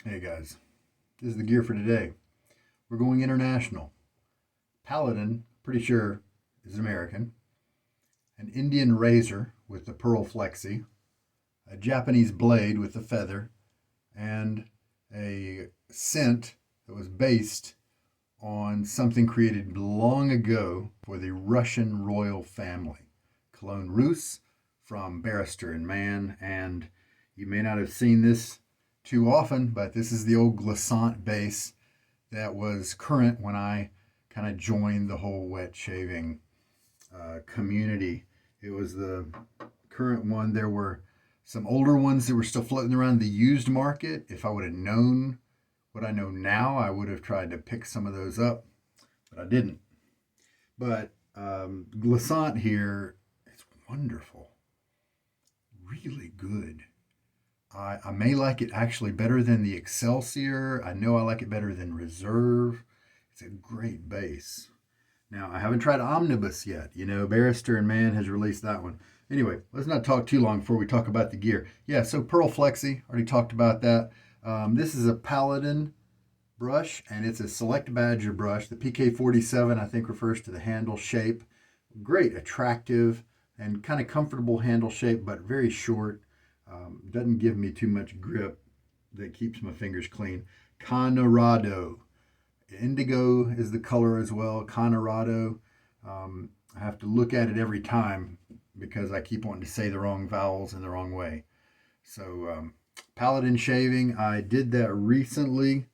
Hey guys, this is the gear for today. We're going international. Paladin, pretty sure, is American. An Indian razor with the pearl Flexi. A Japanese blade with the feather. And a scent that was based on something created long ago for the Russian royal family. Cologne Russe from Barrister and Mann. And you may not have seen this too often, but this is the old glissant base that was current when I kind of joined the whole wet shaving community. It was the current one. There were some older ones that were still floating around the used market. If I would have known what I know now, I would have tried to pick some of those up, but I didn't. But glissant here, it's wonderful, really good. I may like it actually better than the Excelsior. I know I like it better than Reserve. It's a great base. Now, I haven't tried Omnibus yet. You know, Barrister and Mann has released that one. Anyway, let's not talk too long before we talk about the gear. Yeah, so Pearl Flexi, already talked about that. This is a Paladin brush, and it's a Select Badger brush. The PK-47, I think, refers to the handle shape. Great, attractive, and kind of comfortable handle shape, but very short. Doesn't give me too much grip that keeps my fingers clean. Kanorado. Indigo is the color as well. Kanorado. I have to look at it every time because I keep wanting to say the wrong vowels in the wrong way. So, Paladin shaving, I did that recently.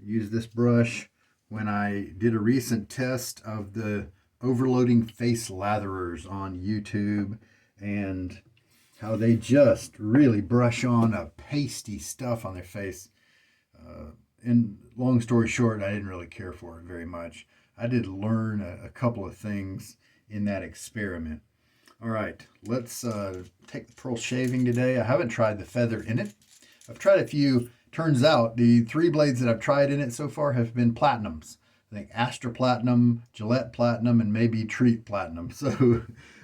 I used this brush when I did a recent test of the overloading face latherers on YouTube, and how they just really brush on a pasty stuff on their face. And long story short, I didn't really care for it very much. I did learn a couple of things in that experiment. All right, let's take the pearl shaving today. I haven't tried the feather in it. I've tried a few. Turns out the three blades that I've tried in it so far have been platinums. I think Astra Platinum, Gillette Platinum, and maybe Treat Platinum. So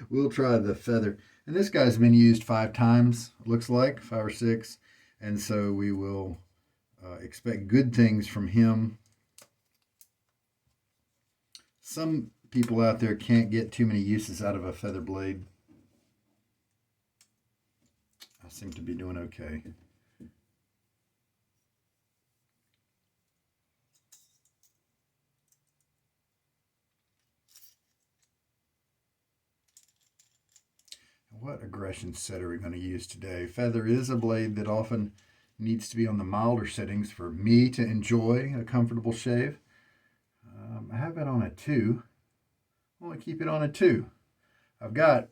we'll try the feather. And this guy's been used 5 times, looks like, 5 or 6. And so we will expect good things from him. Some people out there can't get too many uses out of a feather blade. I seem to be doing okay. What aggression set are we going to use today? Feather is a blade that often needs to be on the milder settings for me to enjoy a comfortable shave. I have it on a 2. I want to keep it on a 2. I've got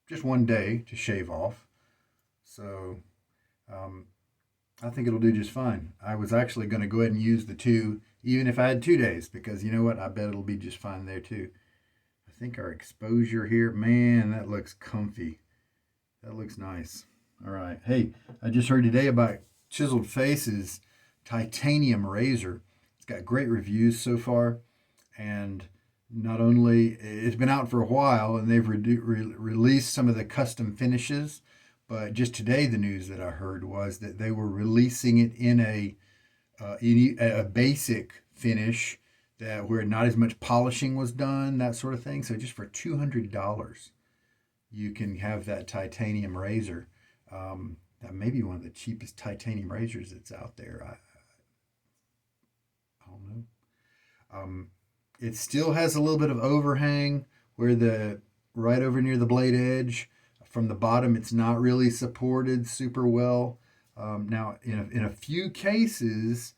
just one day to shave off, so I think it'll do just fine. I was actually going to go ahead and use the 2 even if I had 2 days, because you know what? I bet it'll be just fine there too. I think our exposure here, man, that looks comfy. That looks nice. All right. Hey, I just heard today about Chiseled Face's titanium razor. It's got great reviews so far. And not only, it's been out for a while and they've released some of the custom finishes, but just today the news that I heard was that they were releasing it in a basic finish that where not as much polishing was done, that sort of thing. So just for $200, you can have that titanium razor. That may be one of the cheapest titanium razors that's out there. I don't know. It still has a little bit of overhang where the right over near the blade edge. From the bottom, it's not really supported super well. Now, in a few cases,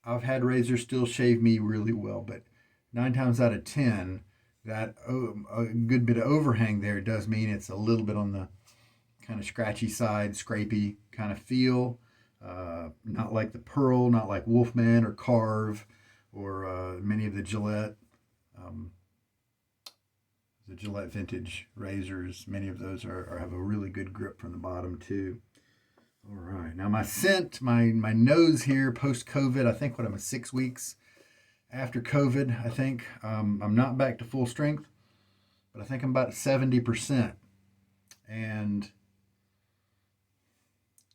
I've had razors still shave me really well, but 9 times out of 10, that a good bit of overhang there does mean it's a little bit on the kind of scratchy side, scrapey kind of feel. Not like the Pearl, not like Wolfman or Carve or many of the Gillette vintage razors. Many of those have a really good grip from the bottom too. All right, now my scent, my nose here post-COVID, I think I'm 6 weeks after COVID, I think. I'm not back to full strength, but I think I'm about 70%. And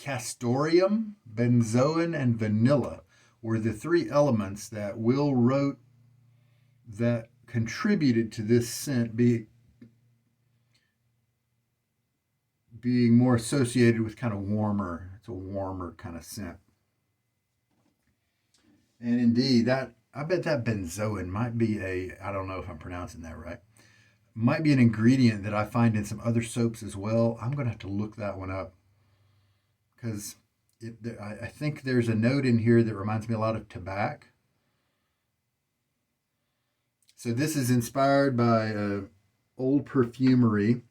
castoreum, benzoin, and vanilla were the three elements that Will wrote that contributed to this scent being more associated with kind of warmer. It's a warmer kind of scent. And indeed, I bet that benzoin might be I don't know if I'm pronouncing that right, might be an ingredient that I find in some other soaps as well. I'm going to have to look that one up because I think there's a note in here that reminds me a lot of tobacco. So this is inspired by old perfumery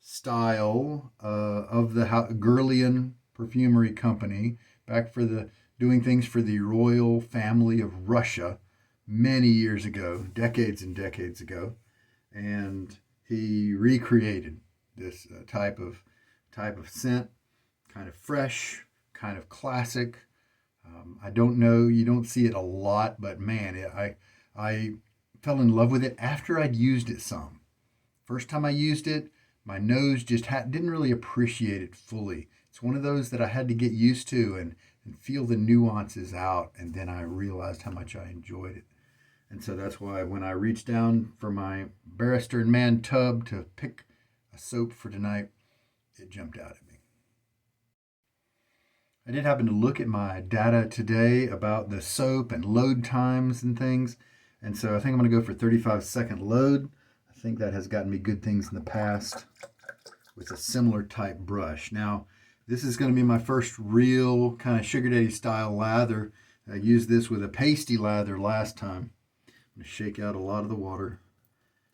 style of the Guerlain Perfumery Company, back for the doing things for the royal family of Russia many years ago, decades and decades ago, and he recreated this type of scent, kind of fresh, kind of classic. I don't know, you don't see it a lot, but man, I fell in love with it after I'd used it some. First time I used it, my nose just didn't really appreciate it fully. It's one of those that I had to get used to and feel the nuances out, and then I realized how much I enjoyed it. And so that's why when I reached down for my Barrister and Mann tub to pick a soap for tonight, it jumped out at me. I did happen to look at my data today about the soap and load times and things, and so I think I'm going to go for 35-second load. I think that has gotten me good things in the past with a similar type brush. Now, this is going to be my first real kind of sugar daddy style lather. I used this with a pasty lather last time. I'm going to shake out a lot of the water.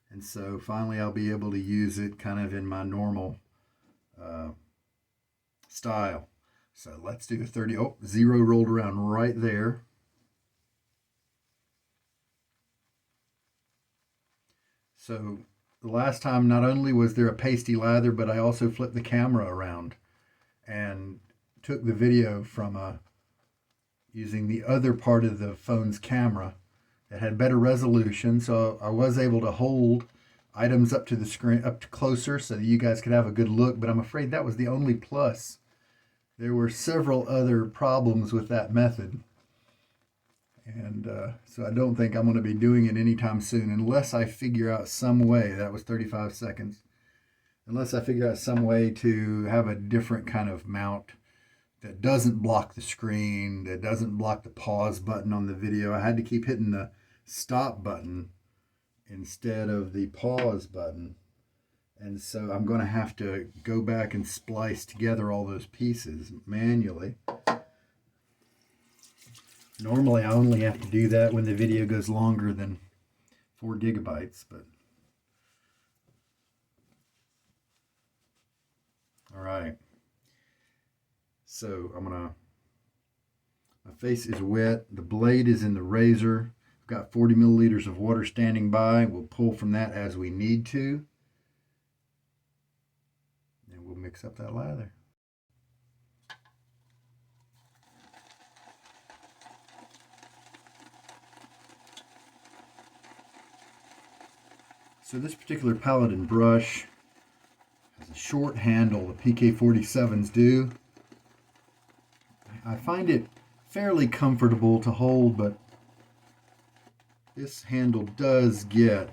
And so finally I'll be able to use it kind of in my normal style. So let's do a 30. Oh, 0 rolled around right there. So the last time, not only was there a pasty lather, but I also flipped the camera around and took the video from using the other part of the phone's camera that had better resolution. So I was able to hold items up to the screen, up to closer, so that you guys could have a good look. But I'm afraid that was the only plus. There were several other problems with that method. And so I don't think I'm going to be doing it anytime soon unless I figure out some way. That was 35 seconds. Unless I figure out some way to have a different kind of mount that doesn't block the screen, that doesn't block the pause button on the video. I had to keep hitting the stop button instead of the pause button. And so I'm going to have to go back and splice together all those pieces manually. Normally, I only have to do that when the video goes longer than 4 gigabytes, but all right. So my face is wet. The blade is in the razor. I've got 40 milliliters of water standing by. We'll pull from that as we need to. And we'll mix up that lather. So this particular Paladin brush has a short handle, the PK-47s do. I find it fairly comfortable to hold, but this handle does get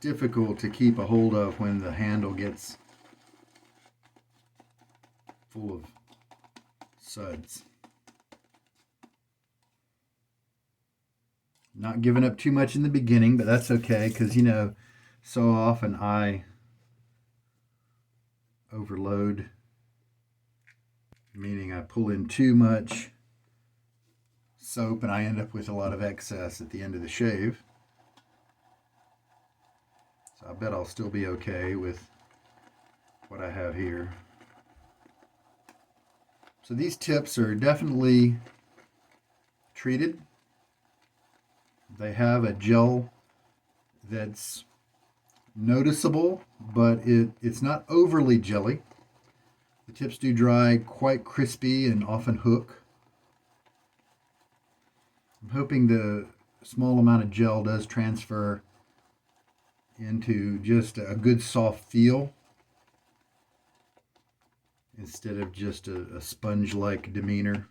difficult to keep a hold of when the handle gets full of suds. Not giving up too much in the beginning, but that's okay, because, you know, so often I overload, meaning I pull in too much soap and I end up with a lot of excess at the end of the shave. So I bet I'll still be okay with what I have here. So these tips are definitely treated. They have a gel that's noticeable, but it's not overly jelly. The tips do dry quite crispy and often hook. I'm hoping the small amount of gel does transfer into just a good soft feel. instead of just a sponge-like demeanor.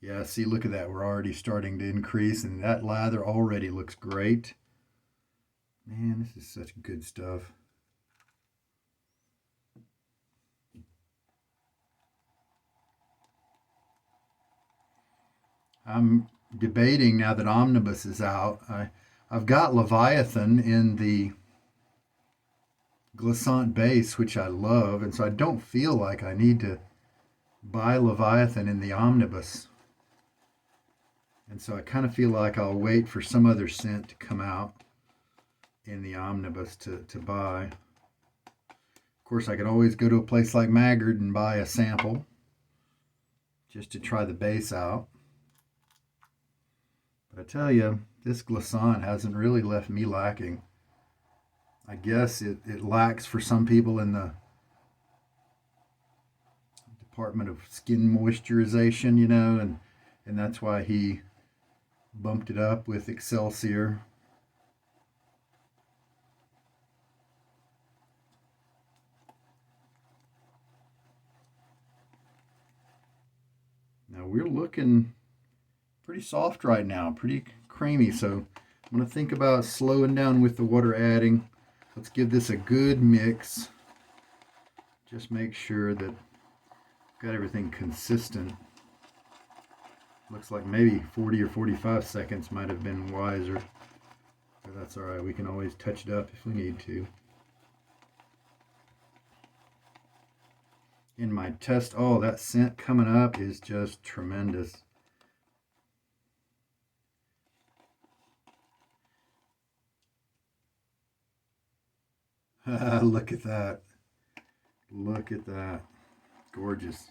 Yeah, see, look at that. We're already starting to increase, and that lather already looks great. Man, this is such good stuff. I'm debating now that Omnibus is out. I've got Leviathan in the Glissant base, which I love, and so I don't feel like I need to buy Leviathan in the Omnibus. And so I kind of feel like I'll wait for some other scent to come out in the Omnibus to buy. Of course, I could always go to a place like Maggard and buy a sample just to try the base out. But I tell you, this Glissant hasn't really left me lacking. I guess it lacks for some people in the Department of Skin Moisturization, you know, and that's why he bumped it up with Excelsior. Now we're looking pretty soft right now, pretty creamy, so I'm going to think about slowing down with the water adding. Let's give this a good mix. Just make sure that I've got everything consistent. Looks like maybe 40 or 45 seconds might have been wiser. But that's all right. We can always touch it up if we need to. In my test, oh, that scent coming up is just tremendous. Look at that. Look at that. Gorgeous.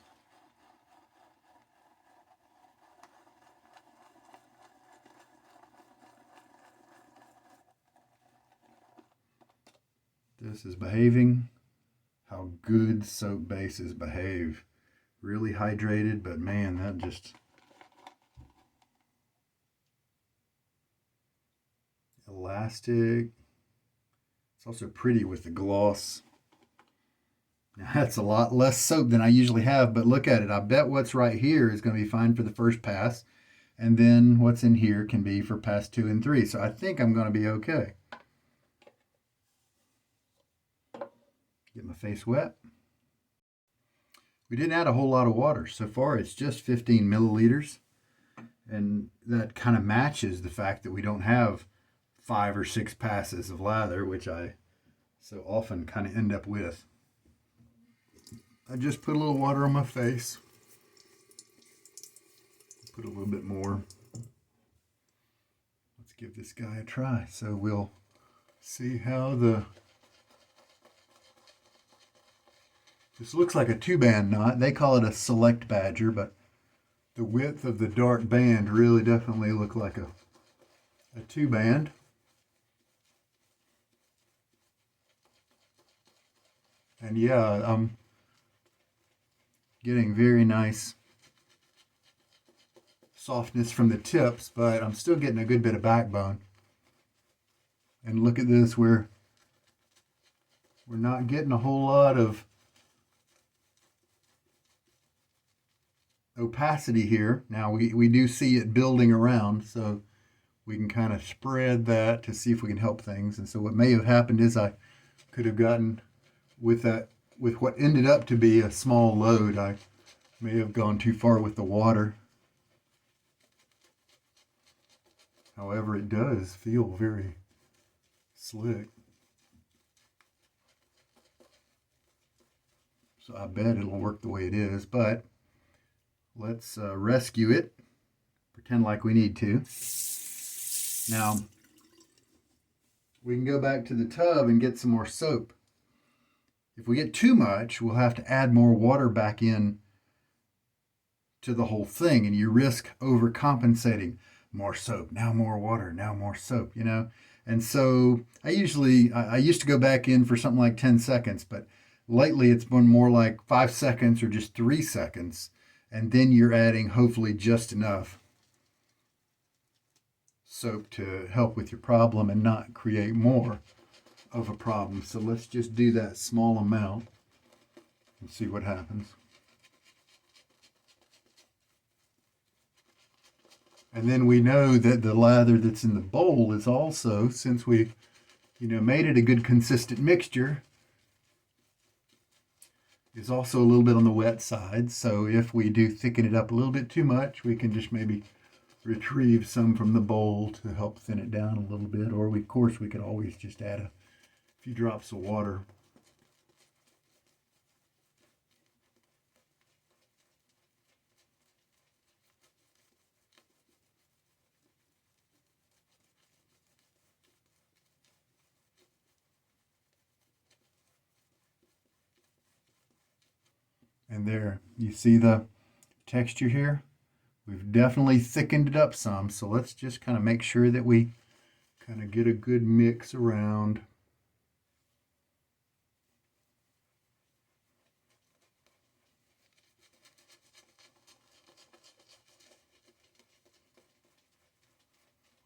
This is behaving how good soap bases behave. Really hydrated, but man, that just... elastic. It's also pretty with the gloss. Now that's a lot less soap than I usually have, but look at it. I bet what's right here is going to be fine for the first pass, and then what's in here can be for pass 2 and 3. So I think I'm going to be okay. Get my face wet. We didn't add a whole lot of water. So far it's just 15 milliliters. And that kind of matches the fact that we don't have 5 or 6 passes of lather, which I so often kind of end up with. I just put a little water on my face. Put a little bit more. Let's give this guy a try. So we'll see how this looks like a 2-band knot. They call it a select badger, but the width of the dark band really definitely look like a 2-band. And yeah, I'm getting very nice softness from the tips, but I'm still getting a good bit of backbone. And look at this, we're not getting a whole lot of opacity here. Now we do see it building around, so we can kind of spread that to see if we can help things. And so what may have happened is I could have gotten with what ended up to be a small load, I may have gone too far with the water. However, it does feel very slick. So I bet it'll work the way it is, but let's rescue it. Pretend like we need to. Now, we can go back to the tub and get some more soap. If we get too much, we'll have to add more water back in to the whole thing, and you risk overcompensating. More soap, now more water, now more soap, you know? And so I used to go back in for something like 10 seconds, but lately it's been more like 5 seconds or just 3 seconds. And then you're adding hopefully just enough soap to help with your problem and not create more of a problem. So let's just do that small amount. and see what happens. And then we know that the lather that's in the bowl is also, since we, made it a good consistent mixture, is also a little bit on the wet side. So if we do thicken it up a little bit too much, we can just maybe retrieve some from the bowl to help thin it down a little bit. Or of course, we could always just add a few drops of water. And there, you see the texture here? We've definitely thickened it up some, so let's just kind of make sure that we kind of get a good mix around.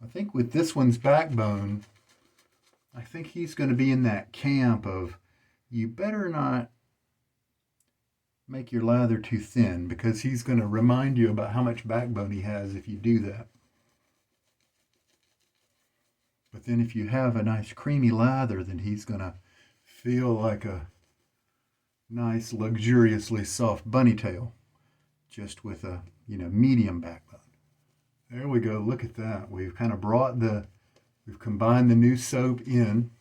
I think with this one's backbone, I think he's going to be in that camp of, you better not make your lather too thin, because he's going to remind you about how much backbone he has if you do that. But then if you have a nice creamy lather, then he's going to feel like a nice luxuriously soft bunny tail, just with a medium backbone. There we go. Look at that. We've kind of we've combined the new soap in,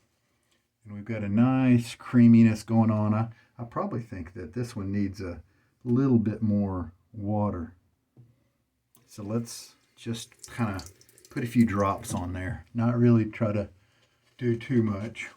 and we've got a nice creaminess going on. I probably think that this one needs a little bit more water. So let's just kind of put a few drops on there. Not really try to do too much.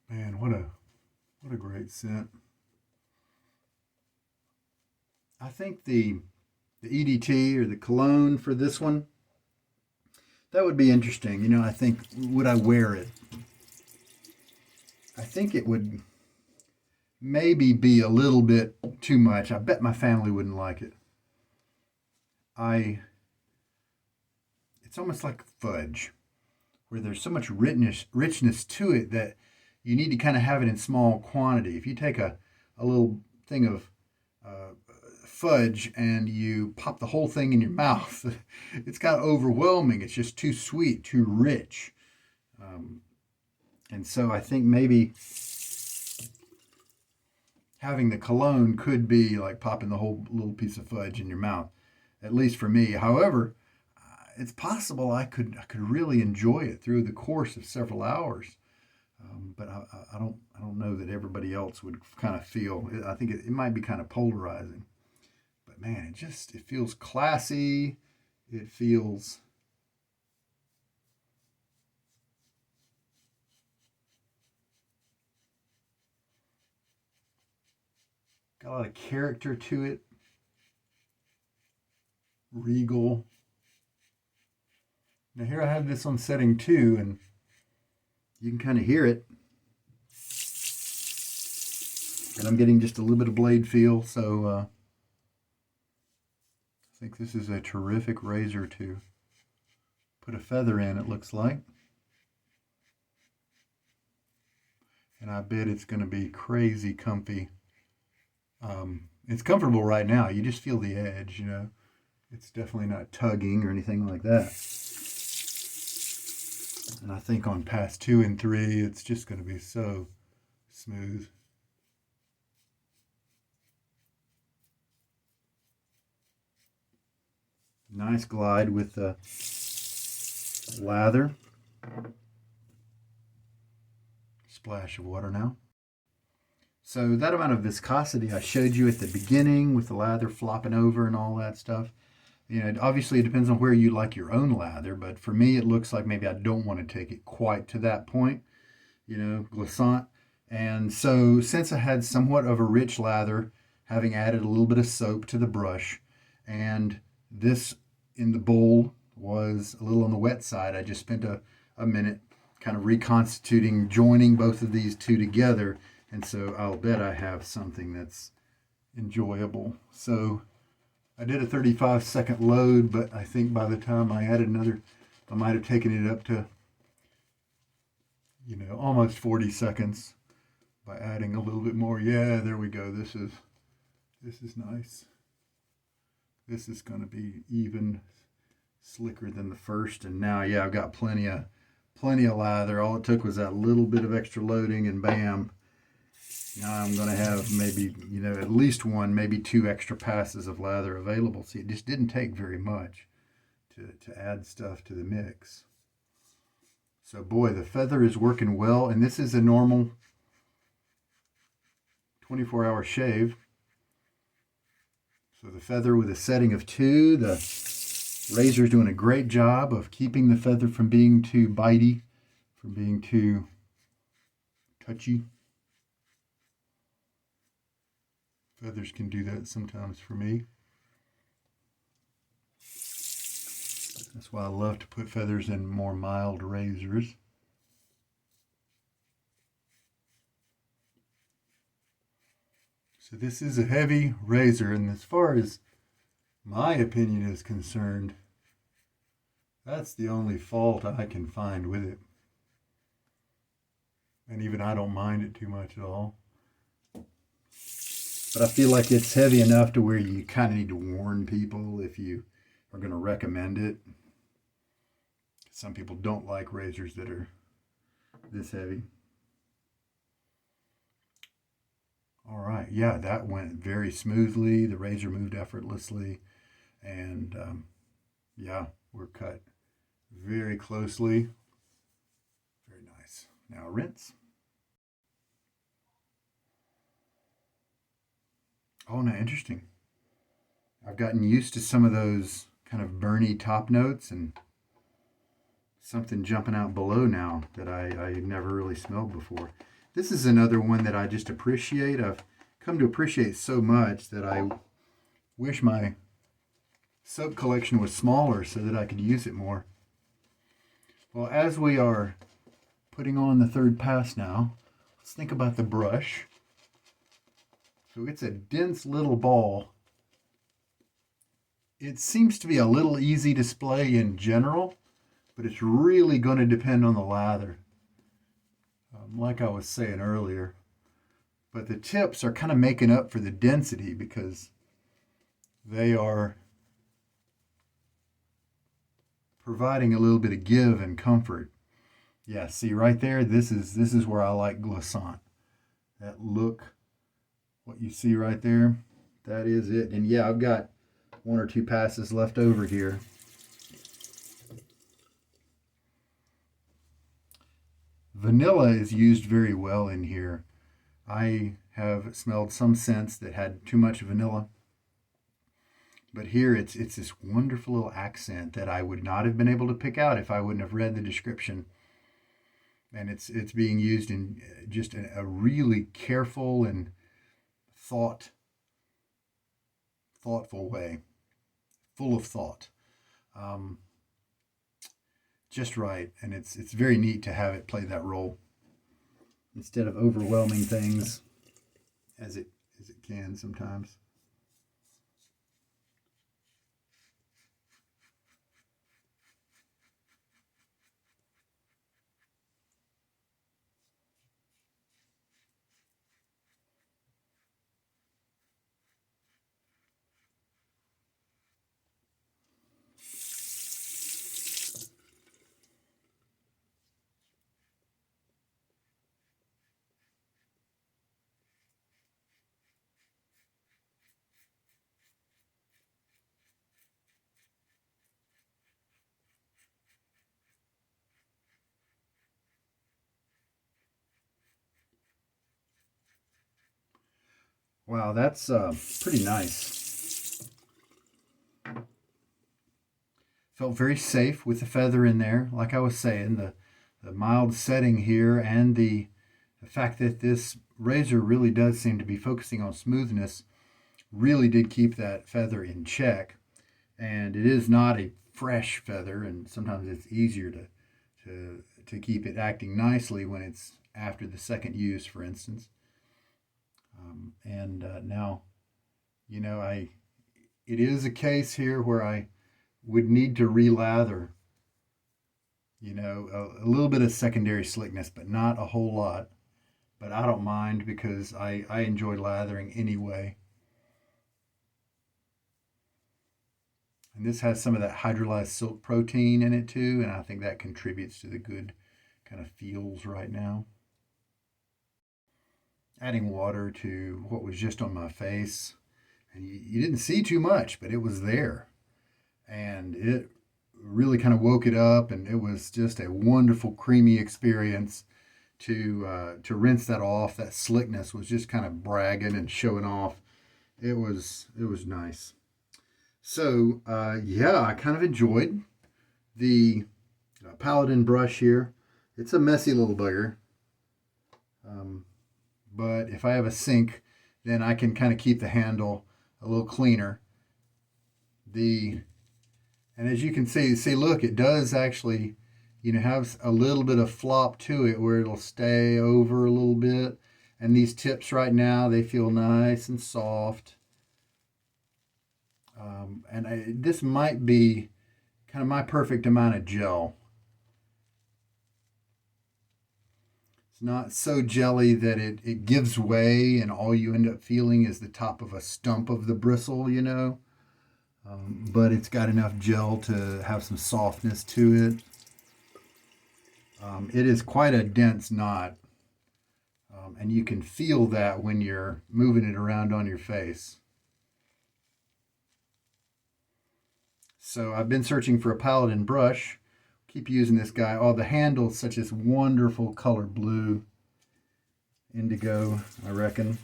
Man, what a great scent. I think the EDT or the cologne for this one, that would be interesting. I think, would I wear it? I think it would maybe be a little bit too much. I bet my family wouldn't like it. It's almost like fudge, where there's so much richness to it that you need to kind of have it in small quantity. If you take a little thing of fudge and you pop the whole thing in your mouth, it's kind of overwhelming. It's just too sweet, too rich. And so I think maybe having the cologne could be like popping the whole little piece of fudge in your mouth, at least for me. However, it's possible I could really enjoy it through the course of several hours. But I don't know that everybody else would kind of feel. I think it might be kind of polarizing. But man, it feels classy. It feels got a lot of character to it. Regal. Now here I have this on setting 2, and you can kind of hear it. And I'm getting just a little bit of blade feel, so I think this is a terrific razor to put a feather in, it looks like. And I bet it's going to be crazy comfy. It's comfortable right now. You just feel the edge, It's definitely not tugging or anything like that. And I think on pass 2 and 3, it's just going to be so smooth. Nice glide with the lather. Splash of water now. So that amount of viscosity I showed you at the beginning with the lather flopping over and all that stuff. Obviously it depends on where you like your own lather, but for me it looks like maybe I don't want to take it quite to that point, glissant. And so since I had somewhat of a rich lather, having added a little bit of soap to the brush, and this in the bowl was a little on the wet side. I just spent a minute kind of reconstituting, joining both of these two together. And so I'll bet I have something that's enjoyable. So I did a 35-second load, but I think by the time I added another, I might have taken it up to, almost 40 seconds by adding a little bit more. Yeah, there we go. This is nice. This is going to be even slicker than the first. And now, yeah, I've got plenty of lather. All it took was that little bit of extra loading, and bam. Now I'm going to have maybe, at least one, maybe two extra passes of lather available. See, it just didn't take very much to add stuff to the mix. So, boy, the feather is working well. And this is a normal 24-hour shave. So the feather with a setting of 2. The razor's doing a great job of keeping the feather from being too bitey, from being too touchy. Feathers can do that sometimes for me. That's why I love to put feathers in more mild razors. So this is a heavy razor, and as far as my opinion is concerned, that's the only fault I can find with it. And even I don't mind it too much at all. But I feel like it's heavy enough to where you kind of need to warn people if you are going to recommend it. Some people don't like razors that are this heavy. All right, yeah, that went very smoothly. The razor moved effortlessly. And yeah, we're cut very closely. Very nice. Now rinse. Oh, now interesting. I've gotten used to some of those kind of burny top notes, and something jumping out below now that I never really smelled before. This is another one that I just appreciate. I've come to appreciate so much that I wish my soap collection was smaller so that I could use it more. Well, as we are putting on the third pass now, let's think about the brush. So it's a dense little ball. It seems to be a little easy display in general, but it's really going to depend on the lather, like I was saying earlier. But the tips are kind of making up for the density because they are providing a little bit of give and comfort. Yeah, see right there, this is where I like glissant. That look, what you see right there, that is it. And yeah, I've got 1 or 2 passes left over here. Vanilla is used very well in here. I have smelled some scents that had too much vanilla. But here it's this wonderful little accent that I would not have been able to pick out if I wouldn't have read the description. And it's being used in just a really careful and thoughtful way, full of thought. Just right, and it's very neat to have it play that role instead of overwhelming things as it can sometimes. Wow, that's pretty nice. Felt very safe with the feather in there. Like I was saying, the mild setting here and the fact that this razor really does seem to be focusing on smoothness really did keep that feather in check. And it is not a fresh feather, and sometimes it's easier to keep it acting nicely when it's after the second use, for instance. Now, it is a case here where I would need to relather, a little bit of secondary slickness, but not a whole lot. But I don't mind because I enjoy lathering anyway. And this has some of that hydrolyzed silk protein in it too, and I think that contributes to the good kind of feels right now. Adding water to what was just on my face. And you didn't see too much, but it was there. And it really kind of woke it up, and it was just a wonderful, creamy experience to rinse that off. That slickness was just kind of bragging and showing off. It was nice. So, yeah, I kind of enjoyed the Paladin brush here. It's a messy little bugger. But if I have a sink, then I can kind of keep the handle a little cleaner. And as you can see, look, it does actually, have a little bit of flop to it where it'll stay over a little bit. And these tips right now, they feel nice and soft. This might be kind of my perfect amount of gel. It's not so jelly that it gives way and all you end up feeling is the top of a stump of the bristle, but it's got enough gel to have some softness to it. It is quite a dense knot, and you can feel that when you're moving it around on your face. So I've been searching for a Paladin brush. Keep using this guy. Oh, the handle's such this wonderful color blue. Indigo, I reckon.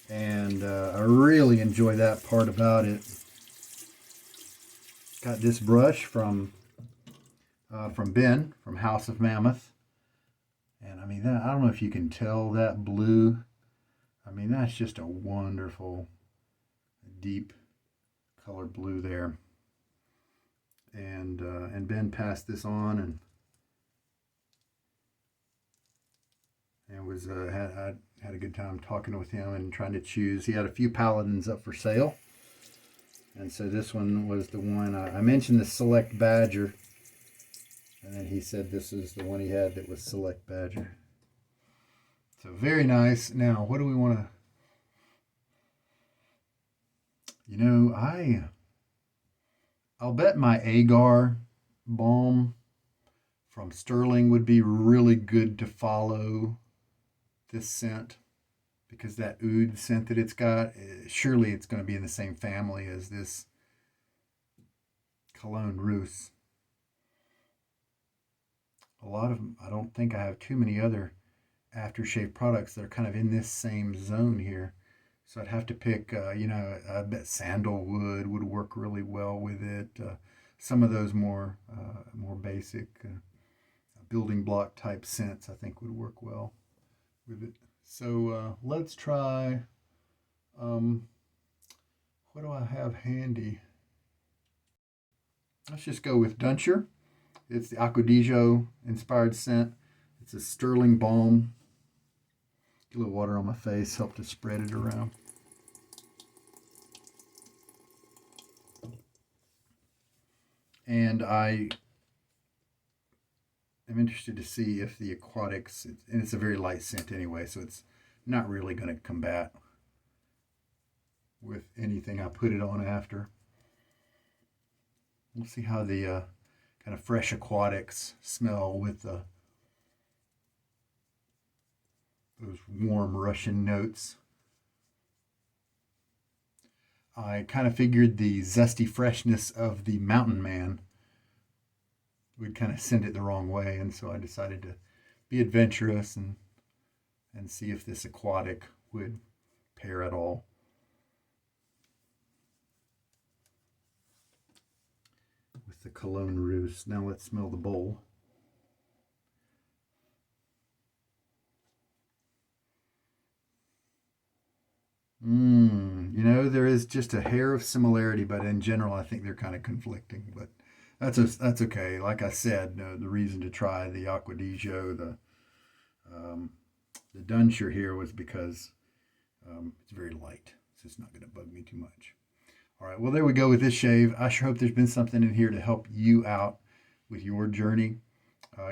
And I really enjoy that part about it. Got this brush from Ben, from House of Mammoth. And I mean, I don't know if you can tell that blue. I mean, that's just a wonderful, deep color blue there. And Ben passed this on and was I had a good time talking with him and trying to choose. He had a few Paladins up for sale, and so this one was the one I mentioned, the Select Badger, and then he said this is the one he had that was Select Badger. So very nice. Now, what do we want to? I'll bet my Agar balm from Stirling would be really good to follow this scent, because that oud scent that it's got, surely it's going to be in the same family as this Cologne Russe. I don't think I have too many other aftershave products that are kind of in this same zone here. So I'd have to pick, I bet sandalwood would work really well with it. Some of those more basic building block type scents I think would work well with it. So let's try, what do I have handy? Let's just go with Dunshire. It's the Acquadijo inspired scent. It's a Stirling balm. Get a little water on my face, help to spread it around. And I am interested to see if the aquatics, and it's a very light scent anyway, so it's not really going to combat with anything I put it on after. We'll see how the kind of fresh aquatics smell with those warm Russian notes. I kind of figured the zesty freshness of the Mountain Man would kind of send it the wrong way, and so I decided to be adventurous and see if this aquatic would pair at all. With the Cologne Russe. Now let's smell the bowl. You know, there is just a hair of similarity, but in general, I think they're kind of conflicting. But that's okay. Like I said, the reason to try the Acquadigio, um, the Dunshire here was because it's very light, so it's not going to bug me too much. All right, well, there we go with this shave. I sure hope there's been something in here to help you out with your journey.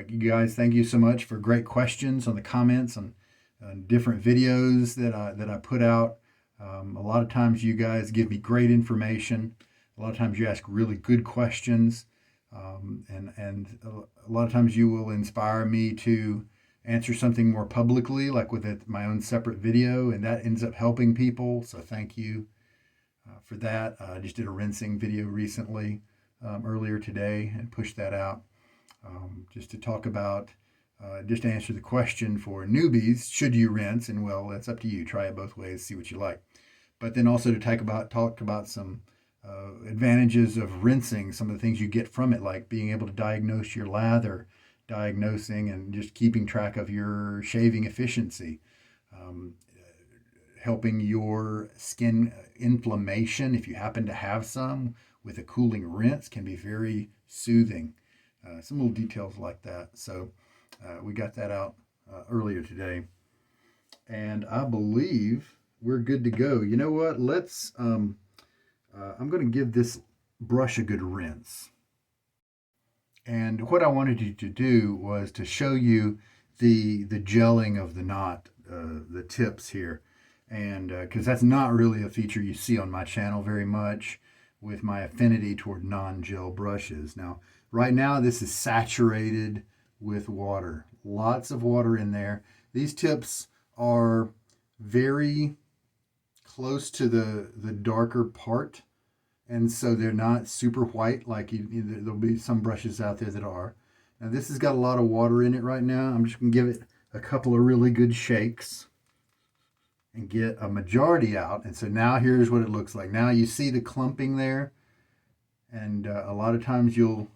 You guys, thank you so much for great questions on the comments on different videos that I put out. A lot of times you guys give me great information. A lot of times you ask really good questions. And a lot of times you will inspire me to answer something more publicly, like with my own separate video, and that ends up helping people. So thank you for that. I just did a rinsing video recently, earlier today, and pushed that out just to talk about, just to answer the question for newbies, should you rinse? And well, that's up to you. Try it both ways, see what you like. But then also to talk about some advantages of rinsing, some of the things you get from it, like being able to diagnose your lather, diagnosing and just keeping track of your shaving efficiency, helping your skin inflammation, if you happen to have some, with a cooling rinse can be very soothing. Some little details like that. So we got that out earlier today. And I believe we're good to go. You know what? I'm going to give this brush a good rinse. And what I wanted you to do was to show you the gelling of the knot, the tips here. And because that's not really a feature you see on my channel very much with my affinity toward non-gel brushes. Now, right now, this is saturated with water. Lots of water in there. These tips are very close to the darker part. And so they're not super white like there'll be some brushes out there that are. Now this has got a lot of water in it right now. I'm just going to give it a couple of really good shakes and get a majority out. And so now here's what it looks like. Now you see the clumping there. And a lot of times you'll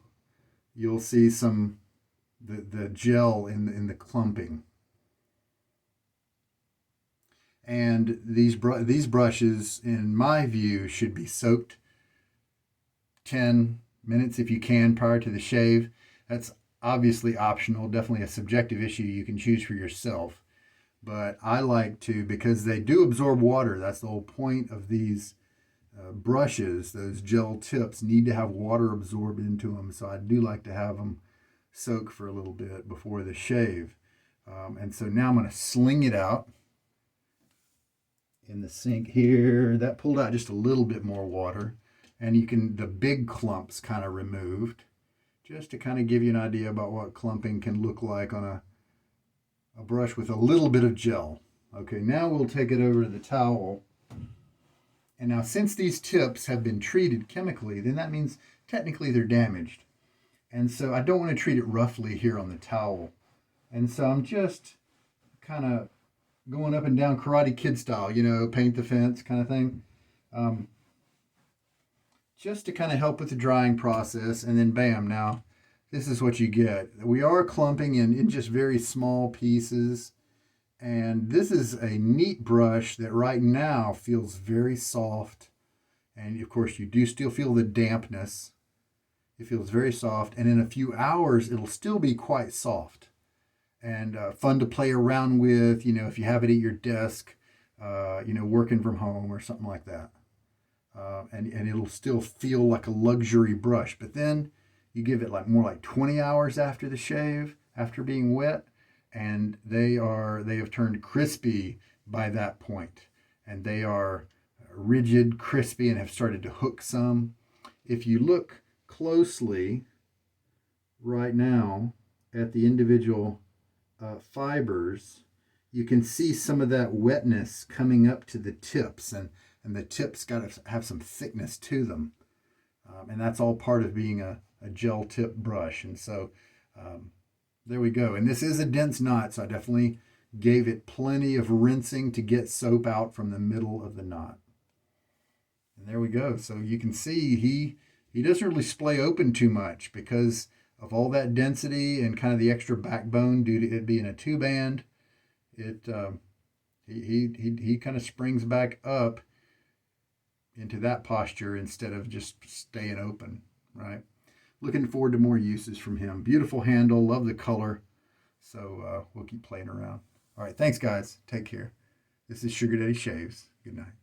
see some the gel in the clumping. And these brushes, in my view, should be soaked 10 minutes if you can prior to the shave. That's obviously optional, definitely a subjective issue you can choose for yourself. But I like to, because they do absorb water. That's the whole point of these brushes. Those gel tips need to have water absorbed into them. So I do like to have them soak for a little bit before the shave. And so now I'm going to sling it out in the sink here. That pulled out just a little bit more water. And you can, the big clumps kind of removed, just to kind of give you an idea about what clumping can look like on a brush with a little bit of gel. Okay, now we'll take it over to the towel. And now since these tips have been treated chemically, then that means technically they're damaged. And so I don't want to treat it roughly here on the towel. And so I'm just kind of going up and down Karate Kid style, you know, paint the fence kind of thing. Just to kind of help with the drying process, and then bam, now this is what you get. We are clumping in just very small pieces, and this is a neat brush that right now feels very soft, and of course you do still feel the dampness. It feels very soft, and in a few hours it'll still be quite soft and fun to play around with, you know, if you have it at your desk, you know, working from home or something like that. And it'll still feel like a luxury brush. But then you give it more like 20 hours after the shave, after being wet, and they have turned crispy by that point. And they are rigid, crispy, and have started to hook some. If you look closely right now at the individual fibers, you can see some of that wetness coming up to the tips, and the tips got to have some thickness to them. And that's all part of being a gel tip brush. And so there we go. And this is a dense knot, so I definitely gave it plenty of rinsing to get soap out from the middle of the knot. And there we go. So you can see he doesn't really splay open too much because of all that density and kind of the extra backbone due to it being a two-band. He kind of springs back up into that posture instead of just staying open, right? Looking forward to more uses from him. Beautiful handle, love the color. So we'll keep playing around. All right, thanks guys. Take care. This is Sugar Daddy Shaves. Good night.